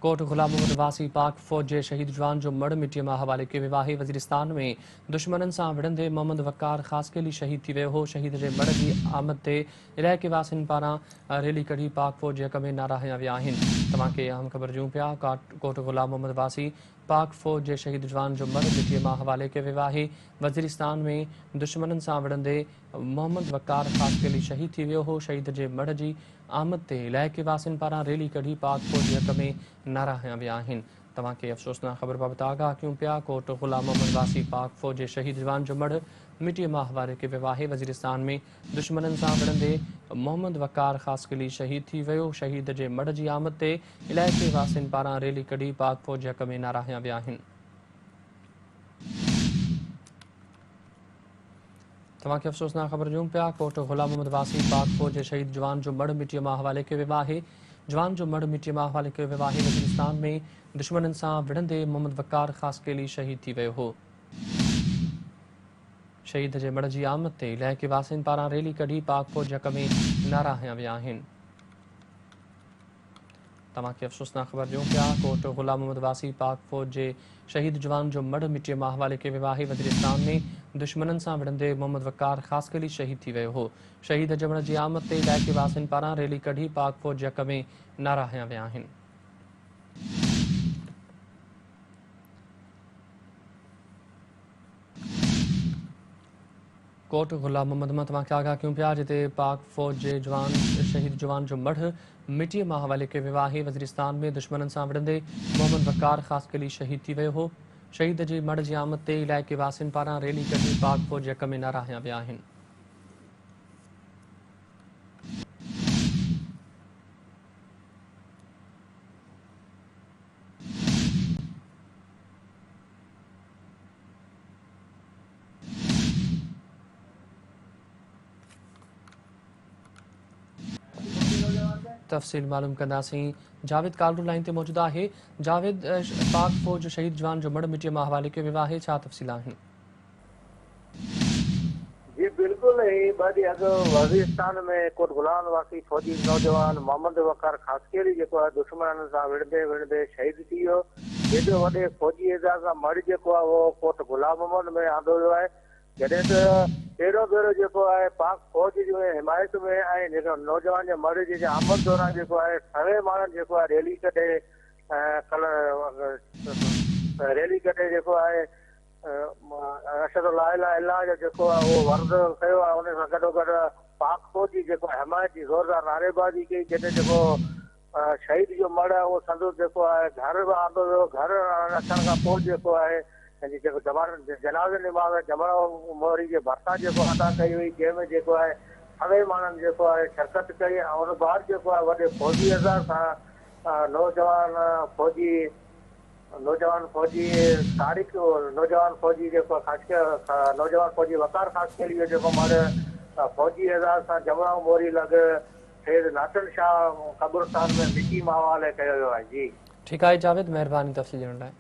कोट गुलाम मोहम्मद वासी पाक फौज जे शहीद जवान जो मड़ मिट्टीअ मां हवाले कयो वियो आहे। वज़ीरिस्तान में दुश्मननि सां विढ़ंदे मोहम्मद वकार ख़ासकेली शहीद थी वियो हो। शहीद जे मड़ जी आमद ते इलाइक़े वासियुनि पारां रैली कढी पाक फौज जे हक़ में नारा हंया विया आहिनि। तव्हांखे अहम ख़बर ॾियूं पिया। कोट गुलाम मोहम्मद वासी पाक फौज जे शहीद जवान जो मड़ मिट्टीअ मां हवाले कयो वियो आहे। वज़ीरिस्तान में दुश्मननि सां विढ़ंदे मोहम्मद वकार ख़ासकेली शहीद थी वियो हो। शहीद जे मड़ जी आमद ते इलाइक़े वासियुनि पारां रैली कढी पाक फौज जे हक़ में नारा हंया विया आहिनि। तव्हांखे अफ़सोसनाक ख़बर बाबति आगाह कयूं पिया। कोट गुलाम मोहम्मद वासी पाक फौज जे शहीद जवान जो मड़ मिट्टीअ मां हवाले कयो वियो आहे। वज़ीरिस्तान में दुश्मननि सां विढ़ंदे मोहम्मद वकार ख़ासकेली शहीद थी वियो। शहीद जे मड़ जी आमद ते इलाइक़े वासियुनि पारां रैली कढी पाक फौज जे हक़ में नारा हंया विया आहिनि। तव्हांखे अफ़सोसनाक ख़बर ॾियूं पिया। कोट गुलाम मोहम्मद वासी पाक फौज जे शहीद जवान जो मड़ मिट्टीअ मां हवाले कयो वियो आहे। जवान जो मड़ मिट्टीअ मां हवाले कयो वियो आहे। वज़ीरिस्तान में दुश्मननि सां विढ़ंदे मोहम्मद वकार ख़ासकेली शहीद थी वियो हो। शहीद जे मड़ जी आमद ते इलाइक़े वासियुनि पारां रैली कढी पाक फौज जे हक़ में नारा हंया विया आहिनि। तव्हांखे अफ़सोसनाक ख़बर ॾियूं पिया। कोट गुलाम मोहम्मद वासी पाक फौज जे शहीद जवान जो मड़ मिट्टीअ मां हवाले कयो वियो आहे। वज़ीरिस्तान में दुश्मननि सां विढ़ंदे मोहम्मद वकार ख़ासकेली शहीद थी वियो हो। शहीद जे मड़ जी आमद ते इलाइक़े वासियुनि पारां रैली कढी पाक फौज जे हक़ में नारा हंया विया आहिनि। कोट गुलाम मोहम्मद मां तव्हांखे आगाह कयूं पिया, जिते पाक फौज जे शहीद जवान जो मड़ मिट्टीअ मां हवाले कयो वियो आहे। वज़ीरिस्तान में दुश्मननि सां विढ़ंदे मोहम्मद वकार ख़ासकेली शहीद थी वियो हो। शहीद जी मड़ जी आमद ते इलाइक़े वासियुनि पारां रैली कढी पाक फौज जे हक़ में नारा हंया विया आहिनि। तफ़सील मालूम कंदासीं। जावेद कालरू लाइन ते मौजूद आहे। जावेद, पाक फौज जो शहीद जवान जो मड़ मिट्टीअ मां हवाले कयो वियो आहे, छा तफ़सील आहिनि? जी बिल्कुल ही ॿ ॾींहं अॻु वज़ीरिस्तान में कोट गुलाम वासी फौजी नौजवान मोहम्मद वकार ख़ासकेली जेको आहे दुश्मननि सां विढ़ंदे विढ़ंदे शहीद थी वियो। हेॾो वॾे फौजी एज़ाज़ सां मड़ जेको आहे उहो कोट गुलाम मोहम्मद में आंदो वियो आहे। जॾहिं त पहिरियों भेरो जेको आहे पाक फौज जी हिमायत में ऐं जेको नौजवान जे मड़ जी आमद दौरान जेको आहे सवे माण्हुनि जेको आहे रैली कढे रैली कढे जेको आहे अशहदु ला इलाहा इल्लल्लाह जो जेको आहे उहो वर्द कयो आहे। उन सां गॾोगॾु पाक फौज जी जेको हिमायत जी ज़ोरदार नारेबाज़ी कई। जॾहिं जेको शहीद जो मड़ आहे उहो संदसि जेको आहे घर बि आंदो वियो। घर अचण खां पोइ जेको आहे जेको जनाज़े निमाज़ जमण मोहरी जे भरिसां जेको अदा कई हुई, जंहिंमें जेको आहे सवे माण्हुनि जेको आहे शिरकत कई। ऐं उन बाद जेको आहे वॾे फौजी एज़ाज़ सां नौजवान फौजी तारीख़ नौजवान फौजी जेको नौजवान फौजी वकार ख़ासकेली जो जेको मड़ फौजी एज़ाज़ सां जमण मोहरी लॻ शहीद नासिर शाह क़ब्रिस्तान में मिटी मां हवाले कयो वियो आहे। जी ठीकु आहे जावेद, महिरबानी तफ़सील ॾियण लाइ।